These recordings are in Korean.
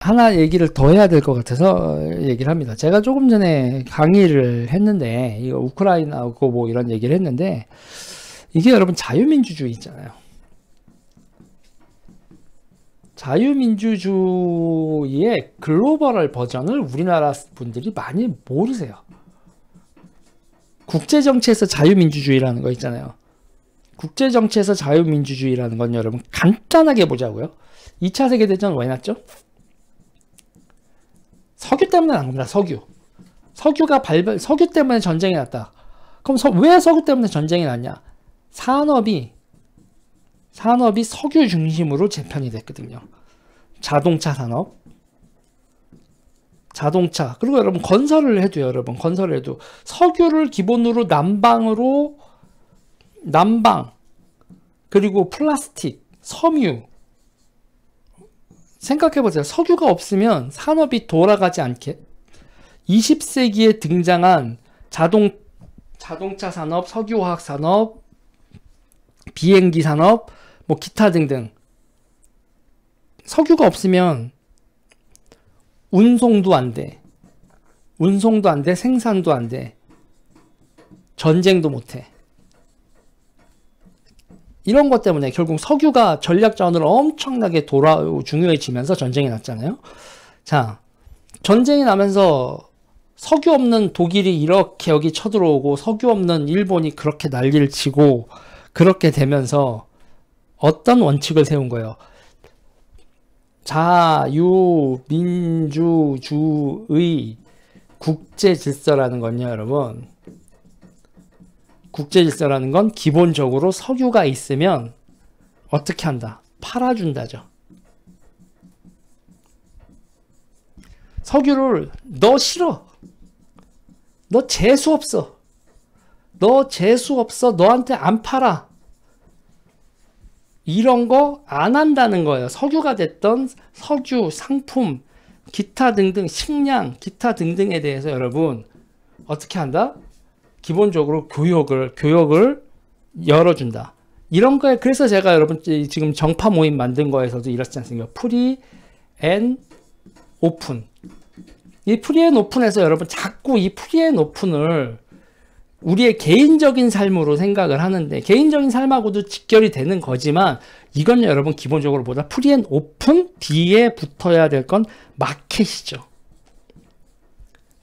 하나 얘기를 더 해야 될 것 같아서 얘기를 합니다. 제가 조금 전에 강의를 했는데, 이거 우크라이나하고 뭐 이런 얘기를 했는데, 이게 여러분 자유민주주의 있잖아요. 자유민주주의의 글로벌 버전을 우리나라 분들이 많이 모르세요. 국제정치에서 자유민주주의라는 거 있잖아요. 국제정치에서 자유민주주의라는 건 여러분 간단하게 보자고요. 2차 세계대전 왜 났죠? 석유 때문에 난 겁니다. 석유 때문에 전쟁이 났다. 그럼 왜 석유 때문에 전쟁이 났냐? 산업이 석유 중심으로 재편이 됐거든요. 자동차 산업, 그리고 여러분 건설을 해도요. 여러분 건설을 해도 석유를 기본으로 난방, 그리고 플라스틱, 섬유. 생각해보세요. 석유가 없으면 산업이 돌아가지 않게 20세기에 등장한 자동차 산업, 석유화학 산업, 비행기 산업, 뭐 기타 등등. 석유가 없으면 운송도 안 돼. 생산도 안 돼. 전쟁도 못 해. 이런 것 때문에 결국 석유가 전략자원으로 엄청나게 중요해지면서 전쟁이 났잖아요. 자, 전쟁이 나면서 석유 없는 독일이 이렇게 여기 쳐들어오고 석유 없는 일본이 그렇게 난리를 치고 그렇게 되면서 어떤 원칙을 세운 거예요? 자유민주주의 국제질서라는 건요, 여러분. 국제질서라는 건 기본적으로 석유가 있으면 어떻게 한다? 팔아준다죠. 석유를 너 싫어. 너 재수 없어. 너한테 안 팔아. 이런 거 안 한다는 거예요. 석유가 됐던 석유, 상품, 기타 등등, 식량, 기타 등등에 대해서 여러분 어떻게 한다? 기본적으로 교역을 열어준다. 이런 거에 그래서 제가 여러분 지금 정파 모임 만든 거에서도 이렇지 않습니까? 프리 앤 오픈. 이 프리 앤 오픈에서 여러분 자꾸 이 프리 앤 오픈을 우리의 개인적인 삶으로 생각을 하는데 개인적인 삶하고도 직결이 되는 거지만 이건 여러분 기본적으로 보다 프리 앤 오픈 뒤에 붙어야 될 건 마켓이죠.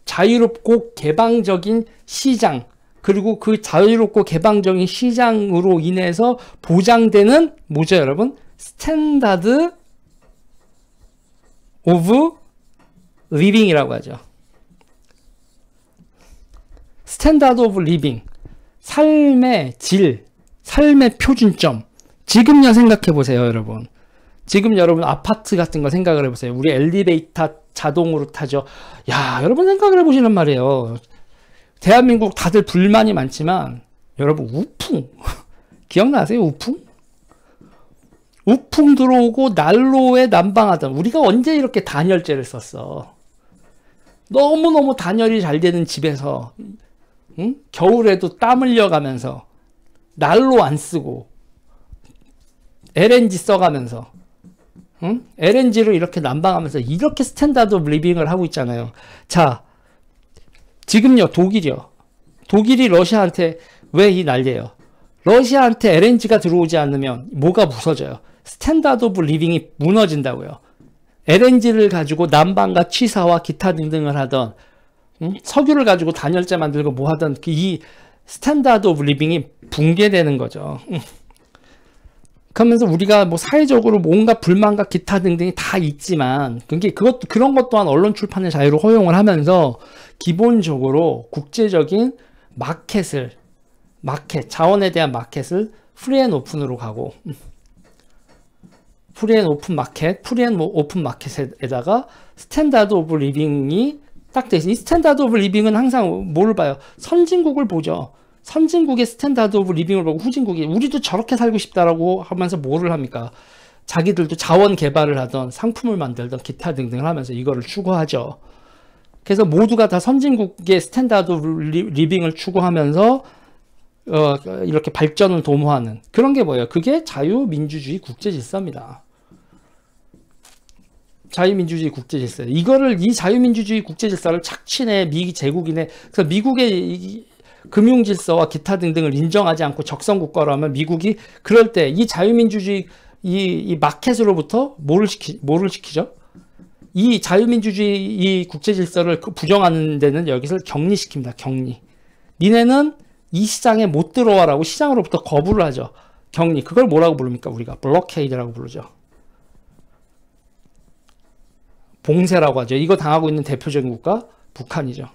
자유롭고 개방적인 시장, 그리고 그 자유롭고 개방적인 시장으로 인해서 보장되는 뭐죠, 여러분? 스탠다드 오브 리빙이라고 하죠. 스탠다드 오브 리빙. 삶의 질, 삶의 표준점. 지금요 생각해 보세요, 여러분. 지금 여러분 아파트 같은 거 생각을 해보세요. 우리 엘리베이터 자동으로 타죠. 야, 여러분 생각을 해보시란 말이에요. 대한민국 다들 불만이 많지만 여러분 우풍 기억나세요? 우풍 들어오고 난로에 난방하던 우리가 언제 이렇게 단열재를 썼어? 너무너무 단열이 잘 되는 집에서 응? 겨울에도 땀 흘려가면서 난로 안 쓰고 LNG 써가면서 응? LNG로 이렇게 난방하면서 이렇게 스탠다드 오브 리빙을 하고 있잖아요. 자, 지금요 독일이 러시아한테 왜 이 난리예요? 러시아한테 LNG가 들어오지 않으면 뭐가 부서져요? 스탠다드 오브 리빙이 무너진다고요. LNG를 가지고 난방과 취사와 기타 등등을 하던 석유를 가지고 단열재 만들고 뭐 하던 이 스탠다드 오브 리빙이 붕괴되는 거죠. 그러면서 우리가 뭐 사회적으로 뭔가 불만과 기타 등등이 다 있지만 그런 것 또한 언론 출판의 자유를 허용을 하면서 기본적으로 국제적인 자원에 대한 마켓을 프리 앤 오픈으로 가고 프리 앤 오픈 마켓에다가 스탠다드 오브 리빙이 딱 돼 있어요. 이 스탠다드 오브 리빙은 항상 뭐를 봐요? 선진국을 보죠. 선진국의 스탠다드 오브 리빙을 보고 후진국이 우리도 저렇게 살고 싶다라고 하면서 뭐를 합니까? 자기들도 자원 개발을 하던 상품을 만들던 기타 등등을 하면서 이거를 추구하죠. 그래서 모두가 다 선진국의 스탠다드 오브 리빙을 추구하면서 이렇게 발전을 도모하는 그런 게 뭐예요? 그게 자유민주주의 국제질서입니다. 자유민주주의 국제질서. 이 자유민주주의 국제질서를 착취네 미 제국이네. 그래서 미국의 이 금융질서와 기타 등등을 인정하지 않고 적성국가라면 미국이 그럴 때 이 자유민주주의 이 마켓으로부터 뭐를 시키죠? 이 자유민주주의 이 국제질서를 부정하는 데는 여기서 격리시킵니다. 격리. 니네는 이 시장에 못 들어와라고 시장으로부터 거부를 하죠. 격리. 그걸 뭐라고 부릅니까? 우리가 블록케이드라고 부르죠. 봉쇄라고 하죠. 이거 당하고 있는 대표적인 국가 북한이죠.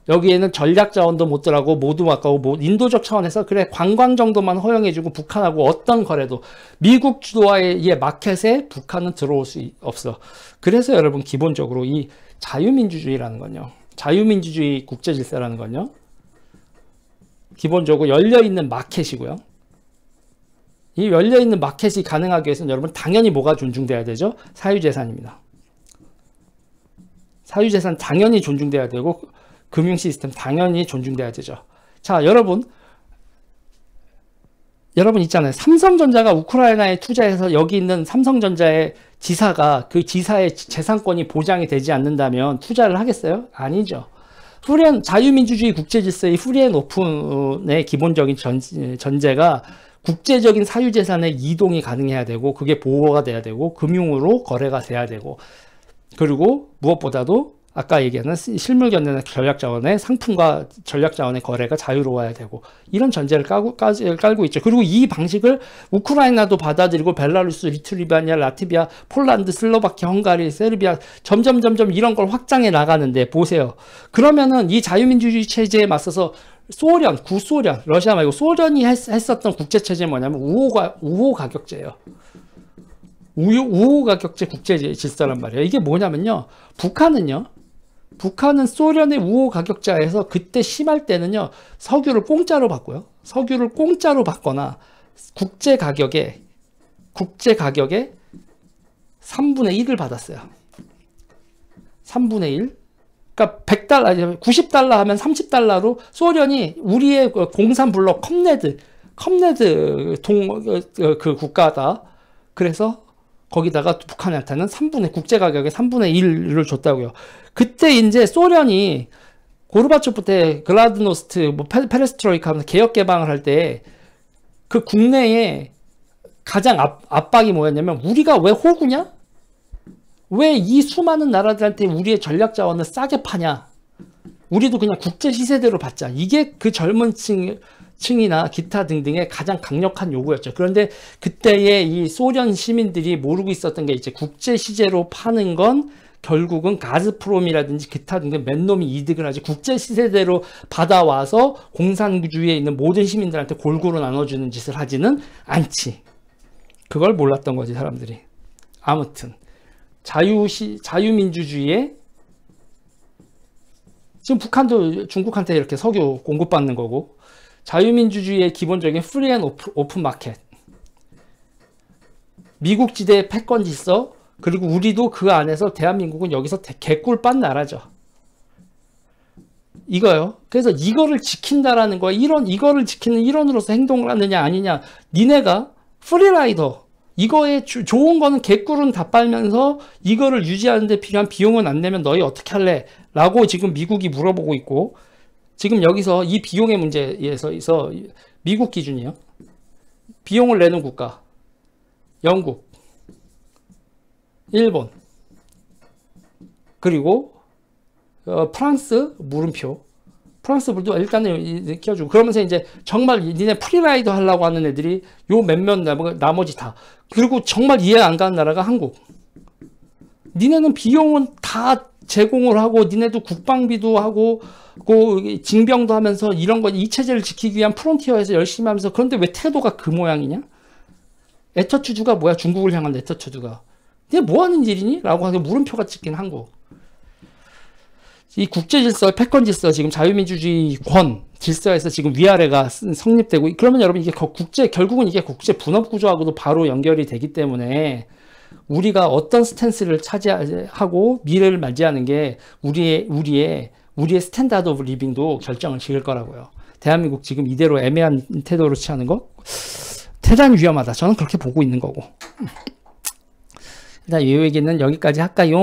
여기에는 전략 자원도 못 들어가고 모두 아까워. 인도적 차원에서 그래 관광 정도만 허용해주고 북한하고 어떤 거래도 미국 주도와의 이 마켓에 북한은 들어올 수 없어. 그래서 여러분 기본적으로 이 자유민주주의라는 건요. 자유민주주의 국제질서라는 건요. 기본적으로 열려있는 마켓이고요. 이 열려있는 마켓이 가능하기 위해서는 여러분 당연히 뭐가 존중돼야 되죠? 사유재산입니다. 사유재산 당연히 존중돼야 되고 금융 시스템 당연히 존중돼야 되죠. 자, 여러분 있잖아요. 삼성전자가 우크라이나에 투자해서 여기 있는 삼성전자의 지사가 그 지사의 재산권이 보장이 되지 않는다면 투자를 하겠어요? 아니죠. 자유민주주의 국제질서의 프리앤오픈의 기본적인 전제가 국제적인 사유재산의 이동이 가능해야 되고 그게 보호가 돼야 되고 금융으로 거래가 돼야 되고 그리고 무엇보다도 아까 얘기하는 실물 견내나 전략자원의 상품과 전략자원의 거래가 자유로워야 되고 이런 전제를 깔고 있죠. 그리고 이 방식을 우크라이나도 받아들이고 벨라루스, 리투아니아, 라트비아, 폴란드, 슬로바키아, 헝가리, 세르비아 점점 이런 걸 확장해 나가는데 보세요. 그러면은 이 자유민주주의 체제에 맞서서 구소련, 러시아 말고 소련이 했었던 국제체제 뭐냐면 우호 가격제예요. 우호 가격제 국제 질서란 말이에요. 이게 뭐냐면요. 북한은 소련의 우호 가격제에서 그때 심할 때는요. 석유를 공짜로 받고요. 석유를 공짜로 받거나 국제 가격에 3분의 1을 받았어요. 3분의 1. 그러니까 100달러, 90달러 하면 30달러로 소련이 우리의 공산 블록 컴네드 그 국가다. 그래서 거기다가 북한한테는 국제 가격의 3분의 1을 줬다고요. 그때 이제 소련이 고르바초프 때 글라드노스트, 페레스트로이카 하면서 개혁 개방을 할 때 그 국내에 가장 압박이 뭐였냐면 우리가 왜 호구냐? 왜 이 수많은 나라들한테 우리의 전략 자원을 싸게 파냐? 우리도 그냥 국제 시세대로 받자. 이게 그 젊은 층이나 기타 등등의 가장 강력한 요구였죠. 그런데 그때의 이 소련 시민들이 모르고 있었던 게 이제 국제 시세로 파는 건 결국은 가즈프롬이라든지 기타 등등 몇 놈이 이득을 하지 국제 시세대로 받아와서 공산주의에 있는 모든 시민들한테 골고루 나눠주는 짓을 하지는 않지. 그걸 몰랐던 거지 사람들이. 아무튼 자유민주주의에 지금 북한도 중국한테 이렇게 석유 공급받는 거고 자유민주주의의 기본적인 프리 앤 오픈 마켓 미국 지대의 패권 질서 그리고 우리도 그 안에서 대한민국은 여기서 개꿀빤 나라죠. 이거요. 그래서 이거를 지킨다라는 거야. 이거를 지키는 일원으로서 행동을 하느냐 아니냐. 니네가 프리라이더 이거에 좋은 거는 개꿀은 다 빨면서 이거를 유지하는데 필요한 비용은 안 내면 너희 어떻게 할래? 라고 지금 미국이 물어보고 있고 지금 여기서 이 비용의 문제에서 미국 기준이요. 비용을 내는 국가 영국, 일본, 그리고 프랑스 물음표. 프랑스 물도 일단은 끼워주고 그러면서 이제 정말 니네 프리라이더 하려고 하는 애들이 요 몇몇 나머지 다. 그리고 정말 이해 안 가는 나라가 한국. 니네는 비용은 다 제공을 하고 니네도 국방비도 하고 그 징병도 하면서 이런 거 이 체제를 지키기 위한 프론티어에서 열심히 하면서 그런데 왜 태도가 그 모양이냐? 애터투드가 뭐야? 중국을 향한 애터투드가. 니네 뭐 하는 일이니? 라고 하게 물음표가 찍힌 한국. 이 국제질서, 패권질서, 지금 자유민주주의권 질서에서 지금 위아래가 성립되고, 그러면 여러분 이게 결국은 이게 국제 분업구조하고도 바로 연결이 되기 때문에 우리가 어떤 스탠스를 차지하고 미래를 맞이하는 게 우리의 스탠다드 오브 리빙도 결정을 지을 거라고요. 대한민국 지금 이대로 애매한 태도로 취하는 거 대단히 위험하다. 저는 그렇게 보고 있는 거고. 자, 이 얘기는 여기까지 할까요?